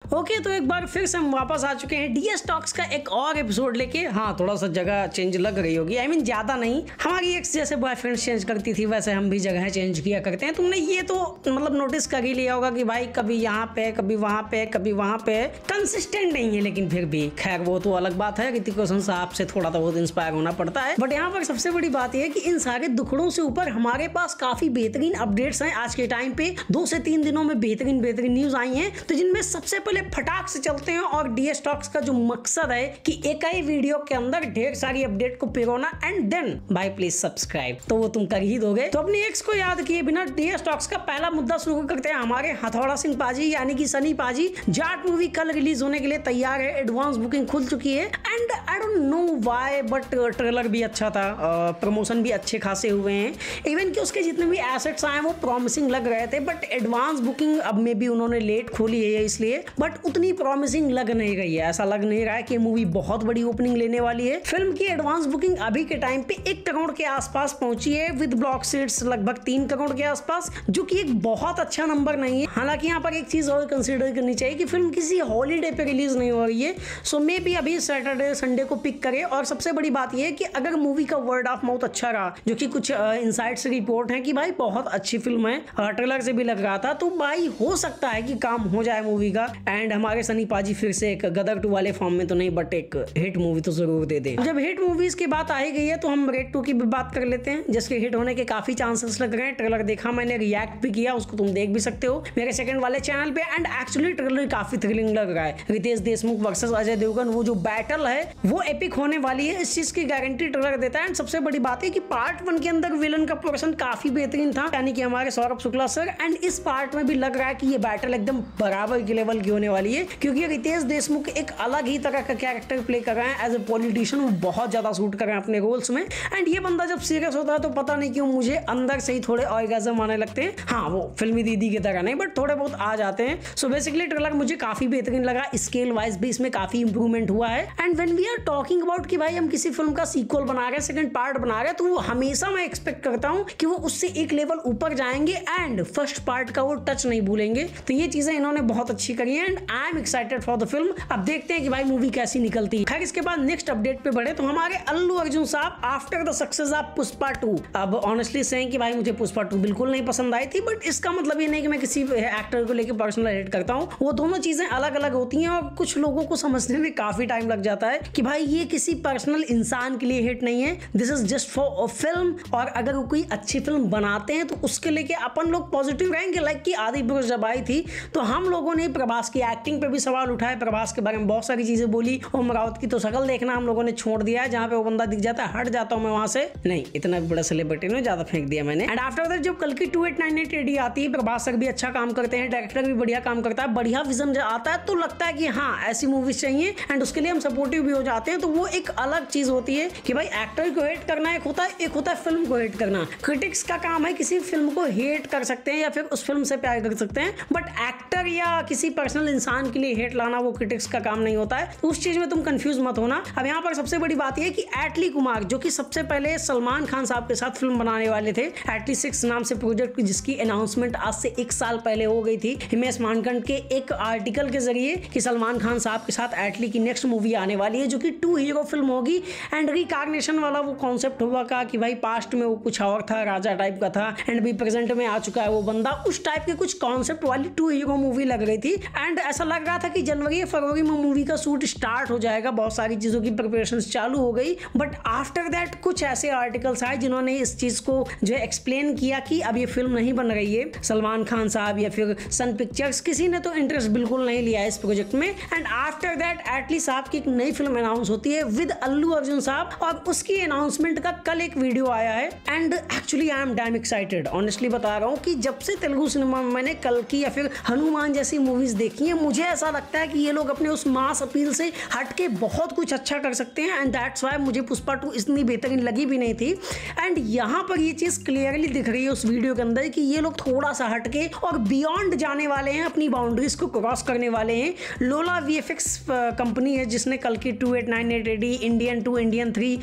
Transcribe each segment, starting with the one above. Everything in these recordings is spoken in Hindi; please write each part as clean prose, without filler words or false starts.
ओके, तो एक बार फिर से हम वापस आ चुके हैं डीएस टॉक्स का एक और एपिसोड लेके। हाँ, थोड़ा सा जगह चेंज लग रही होगी, आई मीन ज्यादा नहीं। हमारी एक्स जैसे बॉयफ्रेंड चेंज करती थी वैसे हम भी जगह चेंज किया करते हैं। तुमने ये तो मतलब नोटिस कर ही लिया होगा कि भाई कभी यहाँ पे, कभी वहाँ पे, कभी वहाँ पे, कंसिस्टेंट नहीं है। लेकिन फिर भी खैर वो तो अलग बात है, ऋतिक रोशन साहब से थोड़ा तो बहुत इंस्पायर होना पड़ता है। बट यहाँ पर सबसे बड़ी बात यह है कि इन सारे दुखड़ों से ऊपर हमारे पास काफी बेहतरीन अपडेट्स हैं। आज के टाइम पे 2 से 3 दिनों में बेहतरीन न्यूज आई है, तो जिनमें सबसे पहले फटाक से चलते हैं। और डीएस टॉक्स का जो मकसद है कि एक ही वीडियो के अंदर ढेर सारी अपडेट को पिरोना एंड देन भाई प्लीज सब्सक्राइब, तो वो तुम कर ही दोगे। तो अपनी एक्स को याद किए बिना डीएस टॉक्स का पहला मुद्दा शुरू करते हैं। हमारे हथौड़ा सिंह पाजी यानी कि सनी पाजी, जाट मूवी कल रिलीज होने के लिए तैयार है। एडवांस बुकिंग खुल चुकी है and I don't know why but trailer भी अच्छा था, प्रमोशन भी अच्छे खासे हुए हैं। इवन कि उसके जितने भी एसेट्स आए वो प्रॉमिसिंग लग रहे थे, बट एडवांस बुकिंग अब में भी उन्होंने लेट खोली है इसलिए, बट उतनी प्रॉमिसिंग लग नहीं रही है। ऐसा लग नहीं रहा है कि मूवी बहुत बड़ी ओपनिंग लेने वाली है। फिल्म की एडवांस बुकिंग अभी के टाइम पे 1 करोड़ के आसपास पहुंची है, विद ब्लॉक सीट्स लगभग 3 करोड़ के आसपास, जो कि एक बहुत अच्छा नंबर नहीं है। हालांकि यहाँ पर एक चीज और कंसीडर करनी चाहिए कि फिल्म किसी हॉलीडे पे रिलीज नहीं हो रही है, सो मे बी अभी सैटरडे संडे को पिक करे। और सबसे बड़ी बात यह है कि अगर मूवी का वर्ड ऑफ माउथ अच्छा रहा, जो कि कुछ इनसाइड से रिपोर्ट है कि भाई बहुत अच्छी फिल्म है, ट्रेलर से भी लग रहा था, तो भाई हो सकता है कि काम हो जाए मूवी का एंड हमारे सनी पाजी फिर से एक गदर 2 वाले फॉर्म में तो नहीं बट एक हिट मूवी तो जरूर दे दे। जब हिट मूवीज की बात आ ही गई है तो हम रेड 2 की भी बात कर लेते हैं, जिसके हिट होने के काफी चांसेस लग रहे हैं। ट्रेलर देखा मैंने, रिएक्ट भी किया, उसको तुम देख भी सकते हो मेरे सेकंड वाले चैनल पे। एंड एक्चुअली ट्रेलर काफी थ्रिलिंग लग रहा है। रितेश देशमुख वर्सेस अजय देवगन, वो जो बैटल है वो एपिक होने वाली है, इस चीज की गारंटी ट्रेलर देता है। एंड सबसे बड़ी बात है कि पार्ट 1 के अंदर विलन का पोर्शन काफी बेहतरीन था, यानी कि हमारे सौरभ शुक्ला सर। एंड इस पार्ट में भी लग रहा है कि ये बैटल एकदम बराबर के लेवल की होने वाली है, क्योंकि रितेश देशमुख एक अलग ही तरह का कैरेक्टर प्ले कर रहे हैं एज ए पॉलिटिशियन। वो बहुत ज्यादा सूट कर रहे हैं अपने रोल्स में। एंड ये बंदा जब सीरियस होता है तो पता नहीं क्यों मुझे अंदर से ही थोड़े ऑर्गेज़म आने लगते हैं। हाँ, वो फिल्मी दीदी की तरह नहीं, बट थोड़े बहुत आ जाते हैं। सो बेसिकली ट्रेलर मुझे काफी बेहतरीन लगा, स्केल वाइज भी इसमें काफी इंप्रूवमेंट हुआ है। And when we are talking about कि भाई हम किसी फिल्म का सीक्वल बना रहे हैं, सेकंड पार्ट बना रहे हैं, तो वो हमेशा मैं एक्सपेक्ट करता हूँ कि वो उससे एक लेवल ऊपर जाएंगे एंड फर्स्ट पार्ट का वो टच नहीं भूलेंगे। तो ये चीजें इन्होंने बहुत अच्छी करी है and I am excited for the film. अब देखते हैं कि भाई मूवी कैसी निकलती है। खैर, इसके बाद नेक्स्ट अपडेट पे बढ़े तो हमारे अल्लू अर्जुन साहब after the success of Pushpa 2, अब ऑनेस्टली सेइंग कि भाई मुझे पुष्पा 2 बिल्कुल नहीं पसंद आई थी, बट इसका मतलब ये नहीं कि मैं किसी एक्टर को लेकर पर्सनल हेट करता हूँ। वो दोनों चीजें अलग अलग होती हैं और कुछ लोगों को समझने में काफी टाइम लग जाता है कि भाई ये किसी पर्सनल इंसान के लिए हिट नहीं है, this is just for a film. और अगर वो कोई अच्छी फिल्म बनाते हैं तो उसके लेके अपन लोग पॉजिटिव रहेंगे। लाइक कि आदि पुरुष जब आई थी तो हम लोगों ने प्रभास की एक्टिंग पे भी सवाल उठाए, प्रभास के बारे में बहुत सारी चीजें बोली। ओम राउत की तो शक्ल देखना हम लोगों ने छोड़ दिया है, जहां पे वो बंदा दिख जाता है हट जाता हूं मैं वहां से। नहीं, इतना भी बड़ा सेलिब्रिटी नहीं, ज्यादा फेंक दिया मैंने। एंड आफ्टर दैट जब कल की 2898 AD आती है, प्रभास सर भी अच्छा काम करते हैं, डायरेक्टर भी बढ़िया काम करता है, बढ़िया विजन आता है, तो लगता है कि हाँ ऐसी मूवीज चाहिए एंड उसके लिए हम सपोर्टिव भी हो जाते हैं। तो वो एक अलग चीज होती है कि भाई एक्टर को हेट करना एक होता है फिल्म को हेट करना। क्रिटिक्स का काम है किसी फिल्म को हेट कर सकते हैं या फिर उस फिल्म से प्यार कर सकते हैं, बट एक्टर या किसी पर्सनल इंसान के लिए हेट लाना वो क्रिटिक्स का काम नहीं होता है। तो उस चीज में तुम कंफ्यूज मत होना। अब यहाँ पर सबसे बड़ी बात यह है कि एटली कुमार, जो कि सबसे पहले सलमान खान साहब के साथ फिल्म बनाने वाले थे, एटली 6 नाम से प्रोजेक्ट, जिसकी अनाउंसमेंट आज से 1 साल पहले हो गई थी हिमेश मानकंड के एक आर्टिकल के जरिए कि सलमान खान साहब के साथ एटली की नेक्स्ट मूवी आने वाली है, जो कि 2 हीरो फिल्म होगी। एंड रिकॉग्निशन वाला वो कॉन्सेप्ट हुआ का कि भाई पास्ट में वो कुछ और था, राजा टाइप का था, एंड भी प्रेजेंट में आ चुका है वो बंदा, उस टाइप के कुछ कॉन्सेप्ट वाली 2 हीरो मूवी लग रही थी। एंड ऐसा लग रहा था कि जनवरी या फरवरी में मूवी का शूट स्टार्ट हो जाएगा, बहुत सारी चीजों की प्रिपरेशन चालू हो गई। बट आफ्टर दैट कुछ ऐसे आर्टिकल्स आए जिन्होंने इस चीज को जो एक्सप्लेन किया कि अब ये फिल्म नहीं बन रही है। सलमान खान साहब या फिर सन पिक्चर्स, किसी ने तो इंटरेस्ट बिल्कुल नहीं लिया इस प्रोजेक्ट में। एंड आफ्टर दैट एटली साहब की एक नई फिल्म अनाउंस होती है विद अल्लू अर्जुन साहब, और उसकी अनाउंसमेंट का कल एक वीडियो आया है। And actually I am damn excited, honestly बता रहा हूँ कि जब से तेलुगु सिनेमा में मैंने कल की या फिर हनुमान जैसी मूवीज देखी है, मुझे ऐसा लगता है कि ये लोग अपने उस मास अपील से हटके बहुत कुछ अच्छा कर सकते हैं। एंड दैट्स व्हाई मुझे पुष्पा 2 इतनी बेहतरीन लगी भी नहीं थी। एंड यहाँ पर ये चीज क्लियरली दिख रही है उस वीडियो के अंदर कि ये लोग थोड़ा सा हटके और बियॉन्ड जाने वाले हैं, अपनी बाउंड्रीज को क्रॉस करने वाले हैं। लोला वीएफएक्स कंपनी है जिसने कल की 2898 AD, इंडियन 2, इंडियन 3,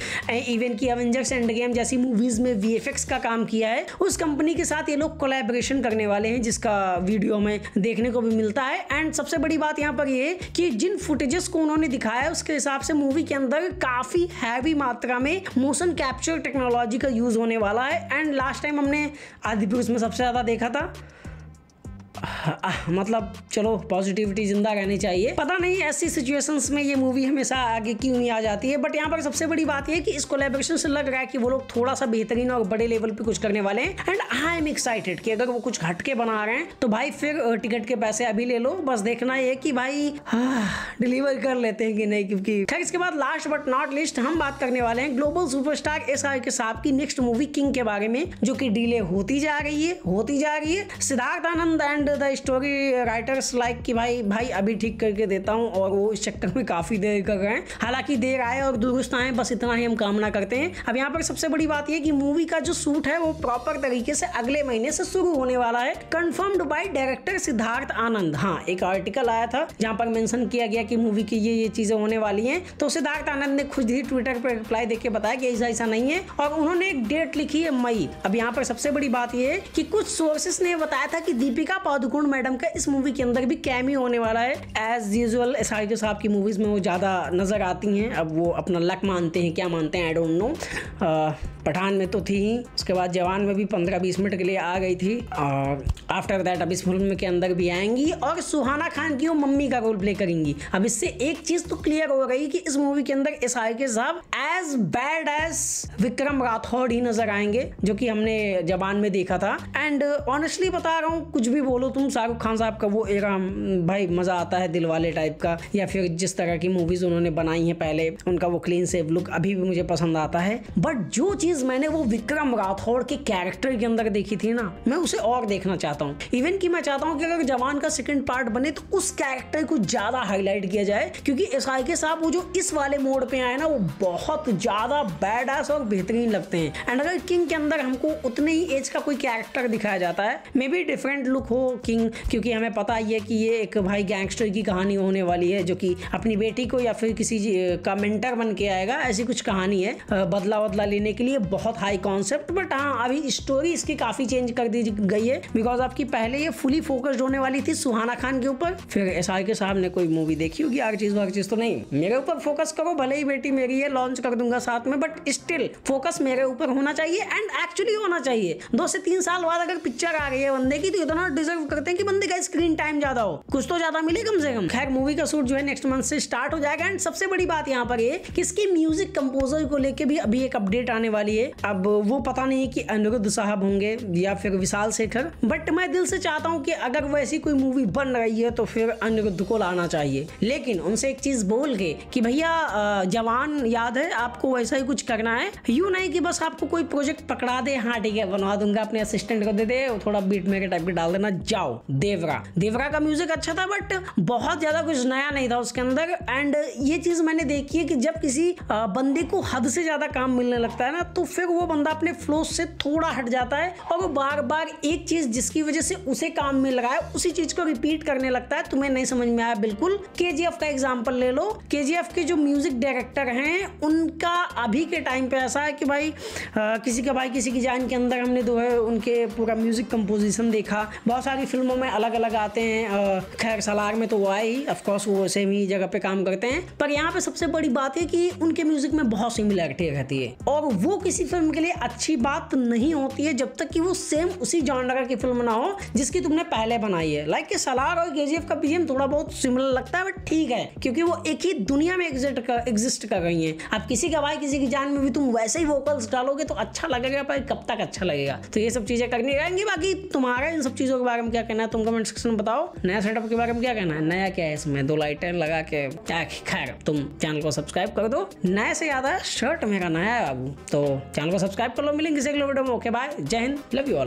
इवन की एवेंजर्स एंड गेम जैसी मूवीज में वीएफएक्स का काम किया है। उस कंपनी के साथ ये लोग कोलैबोरेशन करने वाले हैं, जिसका वीडियो में देखने को भी मिलता है। एंड एंड सबसे बड़ी बात यहाँ पर ये कि जिन फुटेजेस को उन्होंने दिखाया है उसके हिसाब से मूवी के अंदर काफी हैवी मात्रा में मोशन कैप्चर टेक्नोलॉजी का यूज होने वाला है। एंड लास्ट टाइम हमने आदिपुरुष में सबसे ज्यादा देखा था। मतलब चलो पॉजिटिविटी जिंदा रहनी चाहिए। पता नहीं ऐसी सिचुएशंस में ये मूवी हमेशा आगे क्यों नहीं आ जाती है, बट यहाँ पर सबसे बड़ी बात ये कि इस कोलैबोरेशन से लग रहा है कि वो लोग थोड़ा सा बेहतरीन और बड़े लेवल पे कुछ करने वाले हैं। एंड आई एम एक्साइटेड कि अगर वो कुछ हटके बना रहे हैं तो भाई फिर टिकट के पैसे अभी ले लो, बस देखना है कि भाई डिलीवर कर लेते हैं कि नहीं। क्योंकि खैर इसके बाद लास्ट बट नॉट लिस्ट हम बात करने वाले हैं ग्लोबल सुपरस्टार SRK साहब की नेक्स्ट मूवी किंग के बारे में, जो कि डिले होती जा रही है। Siddharth Anand and the story writers like कि भाई अभी ठीक करके देता हूं, और वो इस चक्कर में काफी देर कर रहे हैं। हालांकि देर आए और दुरुस्त आए, बस इतना ही हम कामना करते हैं। अब यहाँ पर सबसे बड़ी बात यह कि मूवी का जो शूट है वो प्रॉपर तरीके से अगले महीने से शुरू होने वाला है, confirmed by director Siddharth Anand. हाँ, एक आर्टिकल आया था जहां पर मेंशन किया गया कि मूवी की ये चीजें होने वाली हैं, तो सिद्धार्थ आनंद ने खुद ही ट्विटर पर रिप्लाई देके बताया कि ऐसा नहीं है, और उन्होंने एक डेट लिखी है मई। अब यहाँ पर सबसे बड़ी बात यह है कि कुछ सोर्सेस ने बताया था कि दीपिका पादुकोण मैडम का इस मूवी के अंदर भी कैमियो होने वाला है। एज यूजुअल SRK साहब की मूवीज में वो ज्यादा नजर आती हैं। अब वो अपना लक मानते हैं, क्या मानते हैं आई डोंट नो। पठान में तो थी ही, उसके बाद जवान में भी 15-20 मिनट के लिए आ गई थी, और आफ्टर दैट अब इस फिल्म के अंदर भी आएंगी और सुहाना खान की वो मम्मी का रोल प्ले करेंगी। अब इससे एक चीज तो क्लियर हो गई कि इस मूवी के अंदर SRK साहब as bad as Vikram Rathore ही नजर आएंगे, जो कि हमने जवान में देखा था। एंड ऑनेस्टली बता रहा हूँ, कुछ भी बोलो तुम, शाहरुख खान साहब का वो एरा भाई मजा आता है, दिलवाले टाइप का, या फिर जिस तरह की मूवीज उन्होंने बनाई है पहले, उनका वो क्लीन सेव लुक अभी भी मुझे पसंद आता है। बट जो चीज मैंने वो विक्रम राठौड़ के कैरेक्टर के अंदर देखी थी ना, मैं उसे और देखना चाहता हूँ। इवन कि मैं चाहता हूँ कि अगर जवान का सेकंड पार्ट बने तो उस कैरेक्टर को ज्यादा हाईलाइट किया जाए, क्योंकि SRK साहब वो जो इस वाले मोड पे आए ना, वो बहुत ज्यादा बैडएस और बेहतरीन लगते हैं। एंड अगर किंग के अंदर हमको उतने ही एज का कोई कैरेक्टर दिखाया जाता है, मे बी डिफरेंट लुक हो किंग, क्योंकि हमें पता ही है कि ये एक भाई गैंगस्टर की कहानी होने वाली है, जो कि अपनी बेटी को या फिर किसी का मेंटर बन के आएगा, ऐसी कुछ कहानी है। बदला लेने के लिए बहुत हाई कॉन्सेप्ट, बट हाँ अभी स्टोरी इसकी काफी चेंज कर दी गई है, बिकॉज आपकी पहले ये फुली फोकस्ड होने वाली थी सुहाना खान के ऊपर। फिर SRK साहब ने कोई मूवी देखी होगी, हर चीज तो नहीं, मेरे ऊपर फोकस करो, भले ही बेटी मेरी है, लॉन्च कर दूंगा साथ में, बट स्टिल फोकस मेरे ऊपर होना चाहिए। एंड एक्चुअली होना चाहिए, 2 से 3 साल बाद अगर पिक्चर आ रही है बंदे की, तो इतना डिजर्व करते हैं कि बंदे का स्क्रीन टाइम ज्यादा हो, कुछ तो ज्यादा मिले कम से कम। खैर मूवी का शूट जो है नेक्स्ट मंथ से स्टार्ट हो जाएगा। एंड सबसे बड़ी बात यहाँ पर ये कि इसकी म्यूजिक कंपोजर को लेके भी अभी एक अपडेट आने वाली है। अब वो पता नहीं कि अनिरुद्ध साहब होंगे या फिर विशाल शेखर, बट मैं दिल से चाहता हूँ कि अगर वैसी कोई मूवी बन रही है तो फिर अनिरुद्ध को लाना चाहिए, लेकिन उनसे एक चीज बोल के कि भैया जवान याद है आपको, वैसा ही कुछ करना है, यूं नहीं कि बस आपको कोई प्रोजेक्ट पकड़ा दे, हाँ ठीक है बनवा दूंगा, अपने असिस्टेंट को दे दे, थोड़ा बीट मेरे टाइप के डाल देना, जाओ। देवरा का म्यूजिक अच्छा था, बट बहुत ज्यादा कुछ नया नहीं था उसके अंदर। एंड ये चीज मैंने देखी है कि जब किसी बंदे को हद से ज्यादा काम मिलने लगता है ना, तो फिर वो बंदा अपने फ्लो से थोड़ा हट जाता है, और वो बार बार एक चीज जिसकी वजह से उसे काम मिल रहा है उसी चीज को रिपीट करने लगता है। तुम्हें नहीं समझ में आया, बिल्कुल KGF का एग्जांपल ले लो। KGF के जो म्यूजिक डायरेक्टर हैं उनका अभी के टाइम पे ऐसा है कि भाई किसी की जान के अंदर हमने जो है उनके पूरा म्यूजिक कंपोजिशन देखा, बहुत सारी फिल्मों में अलग अलग आते हैं। खैर सलार में तो वो आए ही, ऑफकोर्स वो सेम ही जगह पे काम करते हैं, पर यहाँ पे सबसे बड़ी बात है कि उनके म्यूजिक में बहुत सिमिलरिटी रहती है, और वो किसी फिल्म के लिए अच्छी बात नहीं होती है जब तक कि वो सेम उसी जॉनर की फिल्म ना हो जिसकी तुमने पहले बनाई है। लाइक कि सलार और KGF का BGM थोड़ा बहुत सिमिलर लगता है, बट ठीक है, क्योंकि वो एक ही दुनिया में एग्जिस्ट कर रही हैं। अब किसी का भाई किसी की जान में भी तुम वैसे ही वोकल्स डालोगे तो अच्छा लगेगा, पर कब तक अच्छा लगेगा। तो ये सब चीजें करनी रहेंगी। बाकी तुम्हारा इन सब चीजों के बारे में क्या कहना है, तुम कमेंट सेक्शन में बताओ। नया सेटअप के बारे में क्या कहना है, नया क्या है इसमें, 2 लाइटें लगा के क्या। खैर तुम चैनल को सब्सक्राइब कर दो। नए से याद है, शर्ट मेरा नया है बाबू, तो चैनल को सब्सक्राइब कर लो। मिलेंगे किसी अगले वीडियो में। ओके बाय, जय हिंद, लव यू ऑल।